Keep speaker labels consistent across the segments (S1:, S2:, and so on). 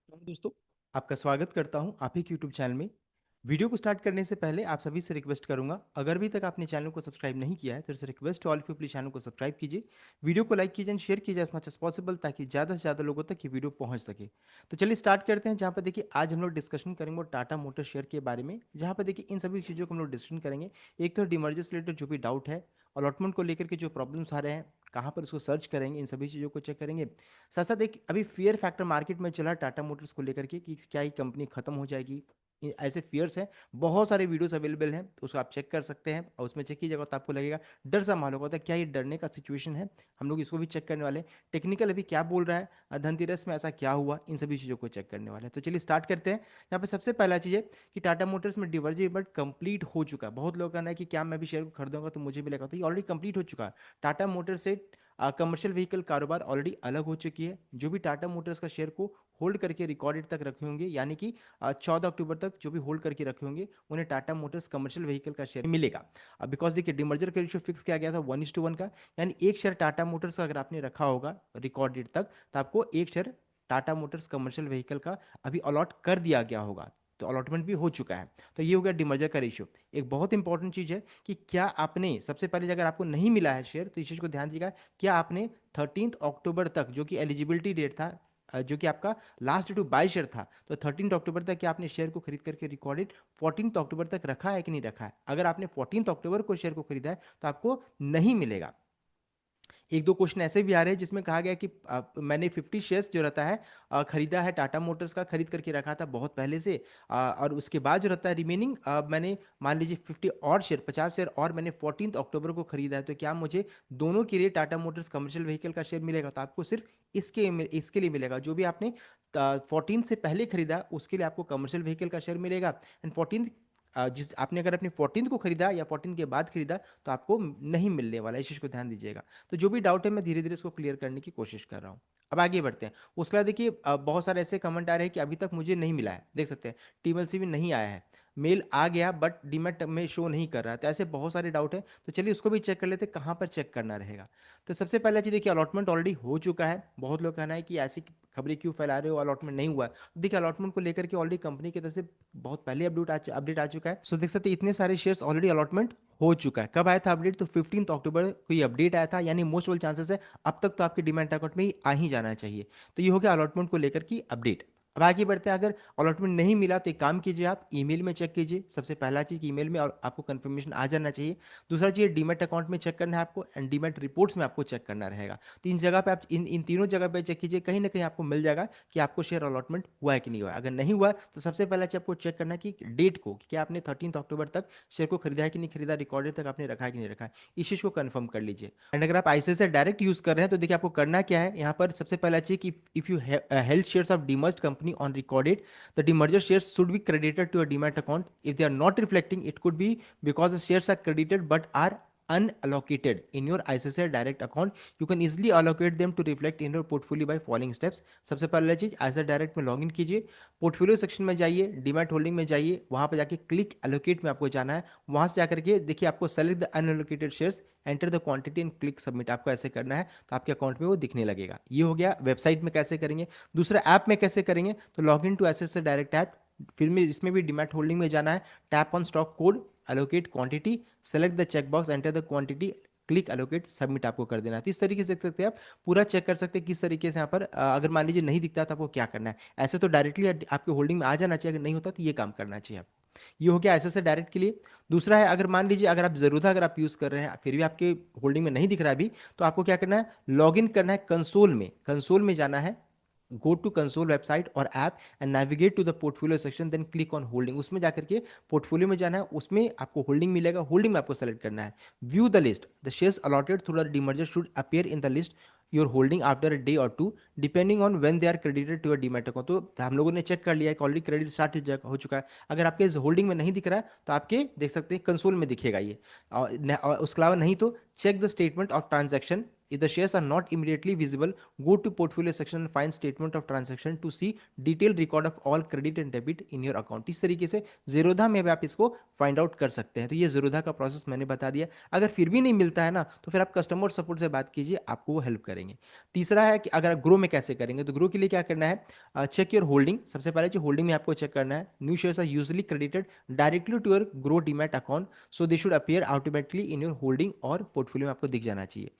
S1: दोस्तों, आपका स्वागत करता हूं आप ही के यूट्यूब चैनल में। वीडियो को स्टार्ट करने से पहले आप सभी से रिक्वेस्ट करूंगा, अगर अभी तक आपने चैनल को सब्सक्राइब नहीं किया है तो it's request to all of you, please channel को सब्सक्राइब कीजिए, वीडियो को लाइक कीजिए एंड शेयर कीजिए एज मच एज पॉसिबल, ताकि ज़्यादा से ज़्यादा लोगों तक ये वीडियो पहुंच सके। तो चलिए स्टार्ट करते हैं। जहाँ पर देखिए आज हम लोग डिस्कशन करेंगे वो टाटा मोटर शेयर के बारे में, जहाँ पर देखिए इन सभी चीज़ों को हम लोग डिस्कशन करेंगे। एक तो डिमर्जर से रिलेटेड जो भी डाउट है, अलॉटमेंट को लेकर के जो प्रॉब्लम्स आ रहे हैं, कहाँ पर उसको सर्च करेंगे, इन सभी चीज़ों को चेक करेंगे। साथ साथ एक अभी फियर फैक्टर मार्केट में चला टाटा मोटर्स को लेकर के कि क्या ये कंपनी खत्म हो जाएगी, ऐसे फियर्स हैं। बहुत सारे वीडियोस अवेलेबल हैं, तो उसको आप चेक कर सकते हैं और उसमें चेक कीजिएगा तो आपको लगेगा डर सा मालूम होता है क्या ये डरने का सिचुएशन है। हम लोग इसको भी चेक करने वाले हैं। टेक्निकल अभी क्या बोल रहा है, धनतेरस में ऐसा क्या हुआ, इन सभी चीज़ों को चेक करने वाले हैं। तो चलिए स्टार्ट करते हैं। यहाँ पे सबसे पहला चीज़ है कि टाटा मोटर्स में डिवर्जिबल कंप्लीट हो चुका है। बहुत लोग कहना है कि क्या मैं भी शेयर को खरीदूंगा तो मुझे भी लगा, तो ये ऑलरेडी कंप्लीट हो चुका है। टाटा मोटर्स से कमर्शियल व्हीकल कारोबार ऑलरेडी अलग हो चुकी है। जो भी टाटा मोटर्स का शेयर को होल्ड करके रिकॉर्डेड तक रखे होंगे, यानी कि 14 अक्टूबर तक जो भी होल्ड करके रखे होंगे, उन्हें टाटा मोटर्स कमर्शियल व्हीकल का शेयर मिलेगा। अब बिकॉज देखिए डिमर्जर का रेशियो फिक्स किया गया था 1:1 का, यानी एक शेयर टाटा मोटर्स का अगर आपने रखा होगा रिकॉर्डेड तक, तो आपको एक share Tata Motors commercial vehicle का अभी अलॉट कर दिया गया होगा। तो अलॉटमेंट भी हो चुका है। तो ये हो गया डिमर्जर का रेशियो। एक बहुत इंपॉर्टेंट चीज है कि क्या आपने सबसे पहले अगर आपको नहीं मिला है शेयर, तो इस चीज को ध्यान दीजिएगा, क्या आपने 13 अक्टूबर तक जो कि एलिजिबिलिटी डेट था, जो कि आपका लास्ट टू बाई शेयर था, तो 13 अक्टूबर तक क्या आपने शेयर को खरीद करके रिकॉर्डेड 14 अक्टूबर तक रखा है कि नहीं रखा है। अगर आपने 14 अक्टूबर को शेयर को खरीदा है तो आपको नहीं मिलेगा। एक दो क्वेश्चन ऐसे भी आ रहे हैं जिसमें कहा गया कि मैंने 50 शेयर्स जो रहता है खरीदा है टाटा मोटर्स का, खरीद करके रखा था बहुत पहले से, और उसके बाद जो रहता है रिमेनिंग मैंने मान लीजिए 50 और शेयर 50 शेयर और मैंने 14 अक्टूबर को खरीदा है, तो क्या मुझे दोनों के लिए टाटा मोटर्स कमर्शियल व्हीकल का शेयर मिलेगा? तो आपको सिर्फ इसके लिए मिलेगा। जो भी आपने 14 से पहले खरीदा उसके लिए आपको कमर्शियल व्हीकल का शेयर मिलेगा। एंड 14 जिस आपने अगर अपनी 14 को खरीदा या 14 के बाद खरीदा तो आपको नहीं मिलने वाला है। इस चीज़ को ध्यान दीजिएगा। तो जो भी डाउट है मैं धीरे धीरे इसको क्लियर करने की कोशिश कर रहा हूँ। अब आगे बढ़ते हैं। उसके बाद देखिए बहुत सारे ऐसे कमेंट आ रहे हैं कि अभी तक मुझे नहीं मिला है, देख सकते हैं टीमएल से भी नहीं आया है, मेल आ गया बट डीमैट में शो नहीं कर रहा है। तो ऐसे बहुत सारे डाउट है, तो चलिए उसको भी चेक कर लेते हैं कहाँ पर चेक करना रहेगा। तो सबसे पहला चीज़ देखिए अलॉटमेंट ऑलरेडी हो चुका है। बहुत लोग कहना है कि ऐसी खबरें क्यों फैला रहे हो, अलॉटमेंट नहीं हुआ है। तो देखिए अलॉटमेंट को लेकर के ऑलरेडी कंपनी की तरफ से बहुत पहले अपडेट आ चुका है। सो देख सकते हैं इतने सारे शेयर्स ऑलरेडी अलॉटमेंट हो चुका है। कब आया था अपडेट? तो 15 अक्टूबर को ये अपडेट आया था, यानी मोस्ट ऑल चांसेस है अब तक तो आपके डिमैट अकाउंट में ही आ ही जाना चाहिए। तो ये हो गया अलॉटमेंट को लेकर की अपडेट। अब आगे बढ़ते हैं। अगर अलॉटमेंट नहीं मिला तो एक काम कीजिए, आप ईमेल में चेक कीजिए। सबसे पहला चीज ईमेल में और आपको कंफर्मेशन आ जाना चाहिए। दूसरा चीज डीमैट अकाउंट में चेक करना है आपको, एंड डीमैट रिपोर्ट्स में आपको चेक करना रहेगा। तीन जगह पे आप इन इन तीनों जगह पे चेक कीजिए, कहीं ना कहीं आपको मिल जाएगा कि आपको शेयर अलॉटमेंट हुआ है कि नहीं हुआ है। अगर नहीं हुआ तो सबसे पहला चीज आपको चेक करना है कि डेट को, कि क्या आपने 13 अक्टूबर तक शेयर को खरीदा है कि नहीं खरीदा, रिकॉर्डेड तक आपने रखा है कि नहीं रखा है। इस चीज को कंफर्म कर लीजिए। एंड अगर आप आईसीआईसीआई डायरेक्ट यूज कर रहे हैं तो देखिए आपको करना क्या है। यहाँ पर सबसे पहला चीज कि if you held shares of demerged company on recorded, the demerger shares should be credited to a demat account. If they are not reflecting, it could be because the shares are credited but are unallocated in your ICICI direct account. You can easily allocate them to reflect in your portfolio by following steps. सबसे पहला चीज ICICI direct में login कीजिए, portfolio section में जाइए, demat holding में जाइए, वहां पर जाके क्लिक एलोकेट में आपको जाना है। वहां से जाकर के देखिए आपको select the unallocated shares, enter the quantity and click submit, आपको ऐसे करना है तो आपके अकाउंट में वो दिखने लगेगा। ये हो गया वेबसाइट में कैसे करेंगे। दूसरा ऐप में कैसे करेंगे, तो log in to ICICI direct app, फिर में इसमें भी डीमैट होल्डिंग में जाना है, tap on stock code, allocate quantity, select the check box, enter the quantity, click allocate submit आपको कर देना है। तो इस तरीके से देख सकते हैं आप, पूरा चेक कर सकते हैं किस तरीके से यहाँ पर अगर मान लीजिए नहीं दिखता तो आपको क्या करना है। ऐसे तो डायरेक्टली आपके होल्डिंग में आ जाना चाहिए, अगर नहीं होता तो ये काम करना चाहिए आपको। ये हो गया ऐसे डायरेक्ट के लिए। दूसरा है अगर मान लीजिए अगर आप जरूरत है, अगर आप यूज कर रहे हैं फिर भी आपके होल्डिंग में नहीं दिख रहा है अभी, तो आपको क्या करना है, लॉग इन करना है कंसोल में। कंसोल में जाना है, गो टू कंसोल वेबसाइट और app and navigate to the portfolio section, then click on holding. उसमें जाकर के पोर्टफोलियो में जाना है, उसमें आपको होल्डिंग मिलेगा, होल्डिंग में आपको सेलेक्ट करना है। View the list, the shares allotted through the demerger should appear in the list your holding after a day और two, depending on when they are credited to your demat account. तो हम लोगों ने check कर लिया है कि already credit start हो चुका है। अगर आपके इस होल्डिंग में नहीं दिख रहा है तो आपके देख सकते हैं कंसोल में दिखेगा ये, और उसके अलावा नहीं तो check the statement of transaction If the shares are not immediately visible, go to portfolio section and find statement of transaction to see detailed record of all credit and debit in your account। इस तरीके से ज़ेरोधा में भी आप इसको find out कर सकते हैं। तो ये ज़ेरोधा का प्रोसेस मैंने बता दिया। अगर फिर भी नहीं मिलता है ना, तो फिर आप कस्टमर सपोर्ट से बात कीजिए, आपको वो हेल्प करेंगे। तीसरा है कि अगर ग्रो में कैसे करेंगे, तो ग्रो के लिए क्या करना है, चेक योर होल्डिंग। सबसे पहले जो होल्डिंग में आपको चेक करना है, new shares are usually credited directly to your Groww demat account, so they should appear automatically in your holding और पोर्टफोलियो में आपको दिख जाना चाहिए।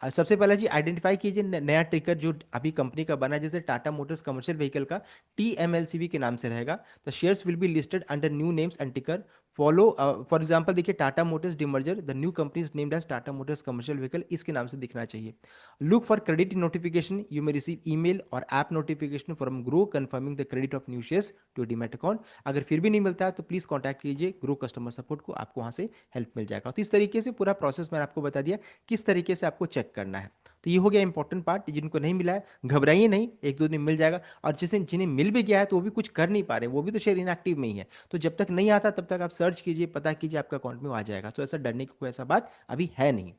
S1: सबसे पहला जी आइडेंटिफाई कीजिए नया टिकर जो अभी कंपनी का बना है, जैसे टाटा मोटर्स कमर्शियल व्हीकल का TMLCV के नाम से रहेगा। The shares will be listed under new names and ticker follow. For example देखिए Tata Motors demerger, the new company is named as Tata Motors commercial vehicle, इसके नाम से दिखना चाहिए। Look for credit notification, you may receive email और app notification from Groww confirming the credit of new shares to demat account. अगर फिर भी नहीं मिलता है तो प्लीज कॉन्टैक्ट कीजिए ग्रो कस्टमर सपोर्ट को, आपको वहां से हेल्प मिल जाएगा। तो इस तरीके से पूरा प्रोसेस मैंने आपको बता दिया किस तरीके से आपको चेक करना है। तो ये हो गया इंपॉर्टेंट पार्ट। जिनको नहीं मिला है घबराइए नहीं, एक दो दिन मिल जाएगा। और जिसे जिन्हें मिल भी गया है तो वो भी कुछ कर नहीं पा रहे, वो भी तो शेयर इनएक्टिव में ही है। तो जब तक नहीं आता तब तक आप सर्च कीजिए, पता कीजिए, आपका अकाउंट में वो आ जाएगा। तो ऐसा डरने की कोई ऐसा बात अभी है नहीं।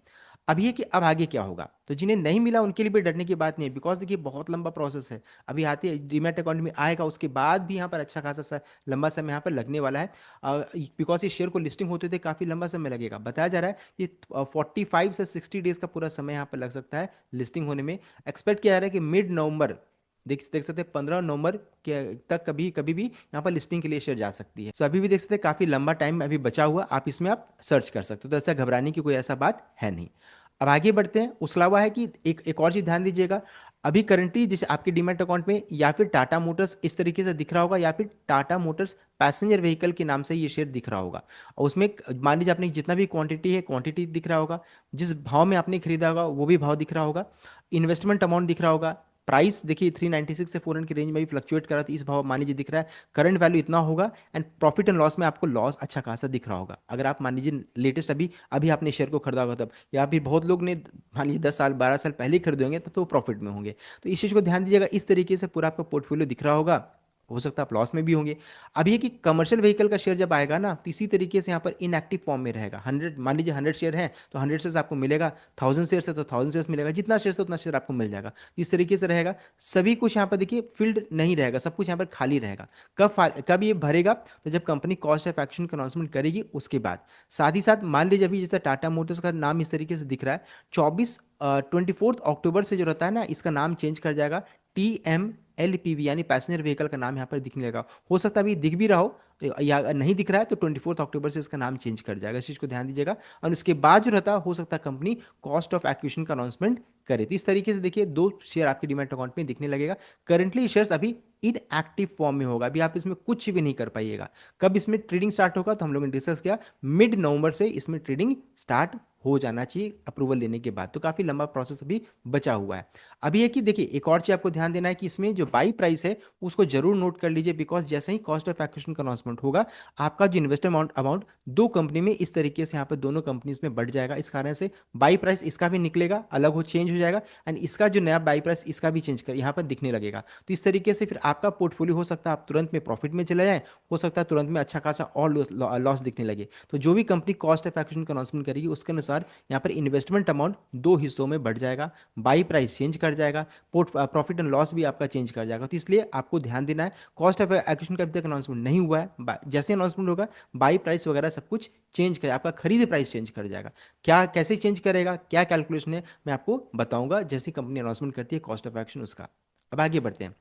S1: अब ये कि अब आगे क्या होगा, तो जिन्हें नहीं मिला उनके लिए भी डरने की बात नहीं है, बिकॉज देखिए बहुत लंबा प्रोसेस है। अभी आते डीमैट अकाउंट में आएगा, उसके बाद भी यहाँ पर अच्छा खासा लंबा समय यहाँ पर लगने वाला है, बिकॉज ये शेयर को लिस्टिंग होते थे काफ़ी लंबा समय लगेगा। बताया जा रहा है ये 45 से 60 डेज का पूरा समय यहाँ पर लग सकता है लिस्टिंग होने में। एक्सपेक्ट किया जा रहा है कि मिड नवंबर, देख सकते हैं 15 नवंबर के तक कभी कभी भी यहाँ पर लिस्टिंग के लिए शेयर जा सकती है। तो अभी भी देख सकते हैं काफ़ी लंबा टाइम अभी बचा हुआ, आप इसमें आप सर्च कर सकते हो। तो ऐसा घबराने की कोई ऐसा बात है नहीं। अब आगे बढ़ते हैं। उसके अलावा है कि एक और चीज़ ध्यान दीजिएगा, अभी करंटली जैसे आपके डीमैट अकाउंट में या फिर टाटा मोटर्स इस तरीके से दिख रहा होगा, या फिर टाटा मोटर्स पैसेंजर व्हीकल के नाम से ये शेयर दिख रहा होगा। और उसमें मान लीजिए आपने जितना भी क्वांटिटी है क्वांटिटी दिख रहा होगा, जिस भाव में आपने खरीदा होगा वो भी भाव दिख रहा होगा, इन्वेस्टमेंट अमाउंट दिख रहा होगा, प्राइस देखिए 396 से 400 की रेंज में भी फ्लक्चुएट कर रहा था, इस भाव मान लीजिए दिख रहा है, करंट वैल्यू इतना होगा, एंड प्रॉफिट एंड लॉस में आपको लॉस अच्छा खासा दिख रहा होगा। अगर आप मान लीजिए लेटेस्ट अभी अभी आपने शेयर को खरीदा होगा तब, या फिर बहुत लोग ने मान लीजिए 10 साल 12 साल पहले ही खरीदे होंगे, तब तो प्रॉफिट में होंगे। तो इस चीज़ को ध्यान दीजिएगा, इस तरीके से पूरा आपका पोर्टफोलियो दिख रहा होगा। हो सकता है आप लॉस में भी होंगे। अब ये कि कमर्शियल व्हीकल का शेयर जब आएगा ना, तो इसी तरीके से यहाँ पर इनएक्टिव फॉर्म में रहेगा। 100 मान लीजिए 100 शेयर है तो 100 शेयर आपको मिलेगा, 1000 शेयर है तो 1000 शेयर मिलेगा, जितना शेयर है उतना शेयर आपको मिल जाएगा। इस तरीके से रहेगा। सभी कुछ यहाँ पर देखिए फील्ड नहीं रहेगा, सब कुछ यहाँ पर खाली रहेगा। कब ये भरेगा, तो जब कंपनी कॉस्ट ऑफ एक्शन का अनाउंसमेंट करेगी उसके बाद। साथ ही साथ मान लीजिए अभी जैसे टाटा मोटर्स का नाम इस तरीके से दिख रहा है, 24 अक्टूबर से जो रहता है ना, इसका नाम चेंज कर जाएगा, TMLPV यानी पैसेंजर व्हीकल का नाम यहाँ पर दिखने लगा। हो सकता है अभी दिख भी रहा हो या नहीं दिख रहा है, तो 24 अक्टूबर से इसका नाम चेंज कर जाएगा। इस चीज़ को ध्यान दीजिएगा। और उसके बाद जो रहता है, हो सकता है कंपनी कॉस्ट ऑफ एक्विजिशन का अनाउंसमेंट करे। तो इस तरीके से देखिए 2 शेयर आपके डीमैट अकाउंट में दिखने लगेगा। करंटली शेयर्स अभी इनएक्टिव फॉर्म में होगा, अभी आप इसमें कुछ भी नहीं कर पाइएगा। कब इसमें ट्रेडिंग स्टार्ट होगा, तो हम लोगों ने डिस्कस किया मिड नवंबर से इसमें ट्रेडिंग स्टार्ट हो जाना चाहिए अप्रूवल लेने के बाद। तो काफी लंबा प्रोसेस अभी बचा हुआ है। अभी है कि देखिए एक और चीज आपको ध्यान देना है कि इसमें जो बाई प्राइस है उसको जरूर नोट कर लीजिए, बिकॉज जैसे ही कॉस्ट ऑफ एक्विजिशन का अनाउंसमेंट होगा, आपका जो इन्वेस्टमेंट अमाउंट दो कंपनी में इस तरीके से यहाँ पर दोनों कंपनीज में बढ़ जाएगा। इस कारण से बाई प्राइस इसका भी निकलेगा, अलग हो चेंज हो जाएगा, एंड इसका जो नया बाई प्राइस इसका भी चेंज कर यहाँ पर दिखने लगेगा। तो इस तरीके से फिर आपका पोर्टफोलियो हो सकता है आप तुरंत में प्रॉफिट में चले जाए, हो सकता है तुरंत में अच्छा खासा और लॉस दिखने लगे। तो जो भी कंपनी कॉस्ट ऑफ एक्विजिशन का अनाउंसमेंट करेगी उसके अनुसार यहाँ पर इन्वेस्टमेंट अमाउंट दो हिस्सों में बढ़ जाएगा, बाई प्राइस चेंज कर जाएगा, प्रॉफिट एंड लॉस भी आपका चेंज कर जाएगा। तो इसलिए आपको ध्यान देना है, कॉस्ट ऑफ एक्विजिशन का अभी तक अनाउंसमेंट नहीं हुआ है, जैसे अनाउंसमेंट होगा बाई प्राइस वगैरह सब कुछ चेंज कर, आपका खरीद प्राइस चेंज कर जाएगा। क्या कैसे चेंज करेगा, क्या कैलकुलेशन है, मैं आपको बताऊंगा जैसे कंपनी अनाउंसमेंट करती है कॉस्ट ऑफ एक्शन उसका। अब आगे बढ़ते हैं।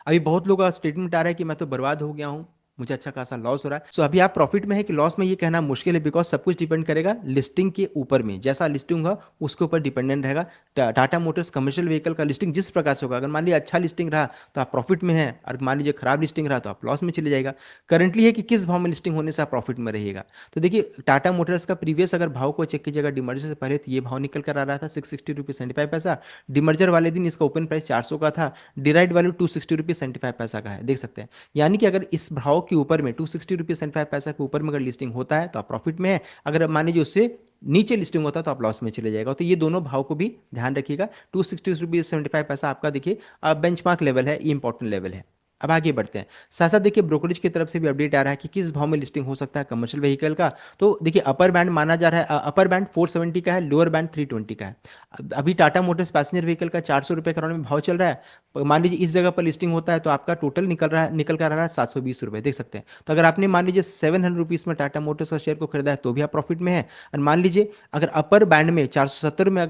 S1: अभी बहुत लोग का स्टेटमेंट आ रहा है कि मैं तो बर्बाद हो गया हूं, मुझे अच्छा खासा लॉस हो रहा है। सो अभी आप प्रॉफिट में है कि लॉस में, ये कहना मुश्किल है, बिकॉज सब कुछ डिपेंड करेगा लिस्टिंग के ऊपर में। जैसा लिस्टिंग होगा उसके ऊपर डिपेंडेंट रहेगा। टाटा मोटर्स कमर्शियल व्हीकल का लिस्टिंग जिस प्रकार से होगा, अगर मान लीजिए अच्छा लिस्टिंग रहा तो आप प्रॉफिट में है, और मान लीजिए खराब लिस्टिंग रहा तो आप लॉस में चले जाएगा। करंटली है कि किस भाव में लिस्टिंग होने से आप प्रॉफिट में रहेगा। तो देखिए टाटा मोटर्स का प्रीवियस अगर भाव को चेक कीजिएगा, डिमर्जर से पहले तो ये भाव निकल कर आ रहा था 660 रुपीज 75 पैसा। डिमर्जर वाले दिन इसका ओपन प्राइस 400 का था, डिराइड वैल्यू 260 रुपीज 75 पैसा का है, देख सकते हैं। यानी कि अगर इस भाव के ऊपर में 260 रुपीज 75 पैसा के ऊपर में अगर लिस्टिंग होता है तो आप प्रॉफिट में है, अगर मान लीजिए उससे नीचे लिस्टिंग होता है तो आप लॉस में चले जाएगा। तो ये दोनों भाव को भी ध्यान रखिएगा। 260 रुपीज 75 पैसा आपका देखिए बेंचमार्क लेवल है, ये इंपॉर्टेंट लेवल है। अब आगे बढ़ते हैं। साथ साथ देखिए ब्रोकरेज की तरफ से भी अपडेट आ रहा है कि किस भाव में लिस्टिंग हो सकता है कमर्शियल व्हीकल का। तो देखिए अपर बैंड माना जा रहा है, अपर बैंड 470 का है, लोअर बैंड 320 का है। अभी टाटा मोटर्स पैसेंजर व्हीकल का 400 रुपये करोड़ में भाव चल रहा है। मान लीजिए इस जगह पर लिस्टिंग होता है तो आपका टोटल निकल कर आ रहा है 720 रुपये, देख सकते हैं। तो अगर आपने मान लीजिए 700 रुपीज़ में टाटा मोटर्स का शेयर को खरीदा है तो भी आप प्रॉफिट में है। और मान लीजिए अगर अपर बैंड में 470 में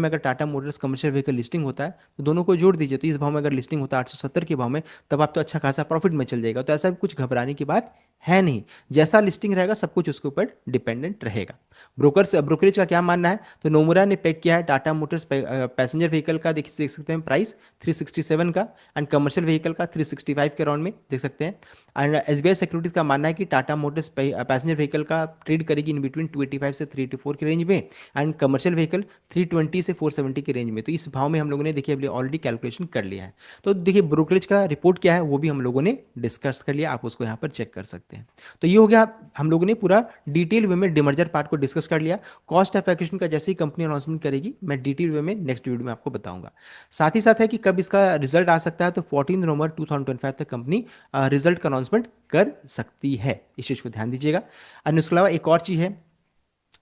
S1: अगर Tata Motors commercial vehicle listing होता है तो दोनों को जोड़ दीजिए, तो इस भाव में अगर लिस्टिंग होता है 870 के भाव में, तब आप तो अच्छा खासा प्रॉफिट में चल जाएगा। तो ऐसा कुछ घबराने की बात है नहीं, जैसा लिस्टिंग रहेगा सब कुछ उसके ऊपर डिपेंडेंट रहेगा। ब्रोकरेज का क्या मानना है, तो नोमुरा ने पैक किया है टाटा मोटर्स पैसेंजर व्हीकल का, देख सकते हैं प्राइस 367 का, एंड कमर्शियल व्हीकल का 365 के अराउंड में, देख सकते हैं। एंड एसबीआई सिक्योरिटीज का मानना है कि टाटा मोटर्स पैसेंजर व्हीकल का ट्रेड करेगी इन बिटवीन 285 से 384 की रेंज में, एंड कमर्शियल व्हीकल 320 से 470 की रेंज में। तो इस भाव में हम लोगों ने देखिए ऑलरेडी कैलकुलेशन कर लिया है। तो देखिए ब्रोकरेज का रिपोर्ट क्या है वो भी हम लोगों ने डिस्कस कर लिया, आप उसको यहाँ पर चेक कर सकते हैं। तो ये हो गया, हम लोगों ने पूरा डिटेल वे में डिमर्जर पार्ट को डिस्कस कर लिया। कॉस्ट ऑफ एक्विजिशन का जैसे ही कंपनी अनाउंसमेंट करेगी मैं डिटेल वे में नेक्स्ट वीडियो में आपको बताऊंगा। साथ ही साथ है कि कब इसका रिजल्ट आ सकता है, तो 14 नवंबर 2025 तक कंपनी रिजल्ट का अनाउंसमेंट कर सकती है, इस चीज़ को ध्यान दीजिएगा। और उसके अलावा एक और चीज़ है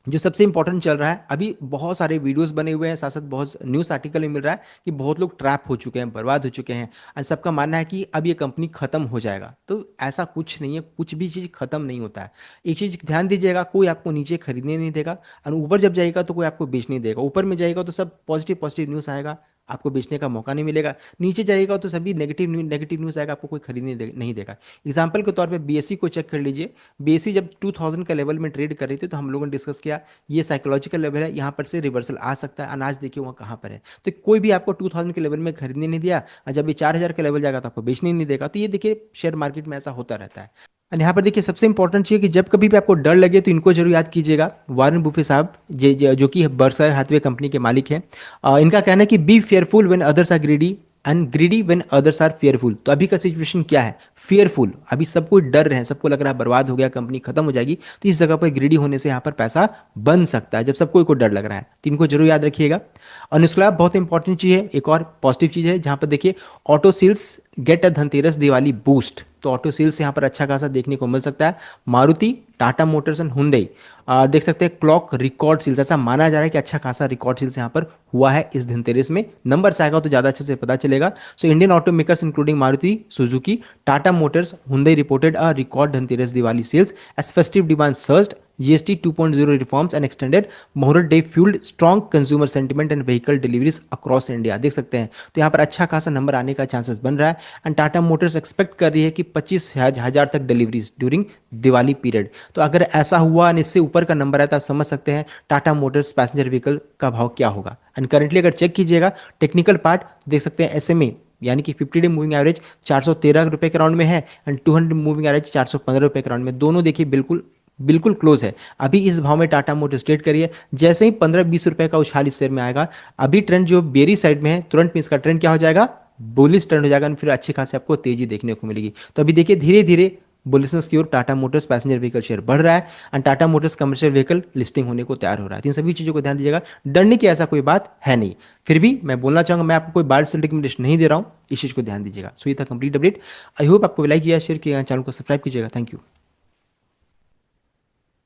S1: जो सबसे इंपॉर्टेंट चल रहा है, अभी बहुत सारे वीडियोस बने हुए हैं, साथ साथ बहुत न्यूज़ आर्टिकल में मिल रहा है कि बहुत लोग ट्रैप हो चुके हैं, बर्बाद हो चुके हैं, और सबका मानना है कि अब ये कंपनी खत्म हो जाएगा। तो ऐसा कुछ नहीं है, कुछ भी चीज़ खत्म नहीं होता है। एक चीज़ ध्यान दीजिएगा, कोई आपको नीचे खरीदने नहीं देगा, और ऊपर जब जाएगा तो कोई आपको बेचने नहीं देगा। ऊपर में जाएगा तो सब पॉजिटिव पॉजिटिव न्यूज़ आएगा, आपको बेचने का मौका नहीं मिलेगा। नीचे जाएगा तो सभी नेगेटिव न्यूज़ आएगा, आपको कोई खरीदने नहीं देगा। एग्जाम्पल के तौर पे बीएससी को चेक कर लीजिए। बीएससी जब 2000 का लेवल में ट्रेड कर रही थी तो हम लोगों ने डिस्कस किया ये साइकोलॉजिकल लेवल है, यहाँ पर से रिवर्सल आ सकता है। अनाज देखिए वहाँ कहाँ पर है, तो कोई भी आपको 2000 के लेवल में खरीदने नहीं दिया, और जब ये 4000 का लेवल जाएगा तो आपको बेचने नहीं देगा। तो ये देखिए शेयर मार्केट में ऐसा होता रहता है। और यहाँ पर देखिए सबसे इंपॉर्टेंट चीज़ कि जब कभी भी आपको डर लगे तो इनको जरूर याद कीजिएगा। वारेन बुफे साहब जो कि बर्कशायर हैथवे कंपनी के मालिक हैं, इनका कहना है कि be fearful when others are greedy and greedy when others are fearful. तो अभी का सिचुएशन क्या है, फेयरफुल, अभी सब कुछ डर रहे हैं, सबको लग रहा है बर्बाद हो गया, कंपनी खत्म हो जाएगी। तो इस जगह पर ग्रीडी होने से यहाँ पर पैसा बन सकता है जब सबको को डर लग रहा है। तो इनको जरूर याद रखिएगा। और इसके अलावा बहुत इंपॉर्टेंट चीज़ है, एक और पॉजिटिव चीज़ है, जहाँ पर देखिए auto sales get a Dhanteras Diwali boost. तो ऑटो सेल्स यहाँ पर अच्छा खासा देखने को मिल सकता है। Maruti, Tata Motors and Hyundai देख सकते हैं क्लॉक रिकॉर्ड सेल्स, ऐसा माना जा रहा है कि अच्छा खासा रिकॉर्ड सेल्स यहाँ पर हुआ है इस धनतेरस में। नंबर से आएगा तो ज़्यादा अच्छे से पता चलेगा। So Indian auto makers including Maruti Suzuki, Tata Motors, Hyundai reported a record Dhanteras Diwali sales as festive demand surged, GST 2.0 reforms and extended Muhurat Day fueled strong consumer sentiment and vehicle deliveries across India। देख सकते हैं तो यहाँ पर अच्छा खासा number आने का चांसेस बन रहा है। एंड टाटा मोटर्स एक्सपेक्ट कर रही है कि 25,000 तक डिलीवरीज ड्यूरिंग दिवाली पीरियड। तो अगर ऐसा हुआ और इससे ऊपर का नंबर है तो आप समझ सकते हैं टाटा मोटर्स पैसेंजर व्हीकल का भाव क्या होगा। एंड करंटली अगर चेक कीजिएगा टेक्निकल पार्ट, देख सकते हैं SMA यानी कि 50 डे मूविंग एवरेज 413 रुपये के राउंड में है, एंड 200 मूविंग एवरेज 415 रुपये के राउंड में। दोनों देखिए बिल्कुल बिल्कुल क्लोज है। अभी इस भाव में टाटा मोटर्स ट्रेड करिए, जैसे ही 15-20 रुपए का उछाल इस शेयर में आएगा, अभी ट्रेंड जो बेरी साइड में है तुरंत में इसका ट्रेंड क्या हो जाएगा, बुलिश ट्रेंड हो जाएगा, फिर अच्छी खासी आपको तेजी देखने को मिलेगी। तो अभी देखिए धीरे धीरे बुलिशनेस की ओर Tata Motors passenger vehicle share बढ़ रहा है, and Tata Motors commercial vehicle listing होने को तैयार हो रहा है। तो इन सभी चीज़ों को ध्यान दीजिएगा, डरने की ऐसा कोई बात है नहीं। फिर भी मैं बोलना चाहूंगा मैं आपको कोई बाय सेल रिकमेंडेशन नहीं दे रहा हूँ, इस चीज़ को ध्यान दीजिएगा। सो ये था कंप्लीट अपडेट। आई होप आपको लाइक किया, शेयर किया, चैनल को सब्सक्राइब कीजिएगा। Thank you.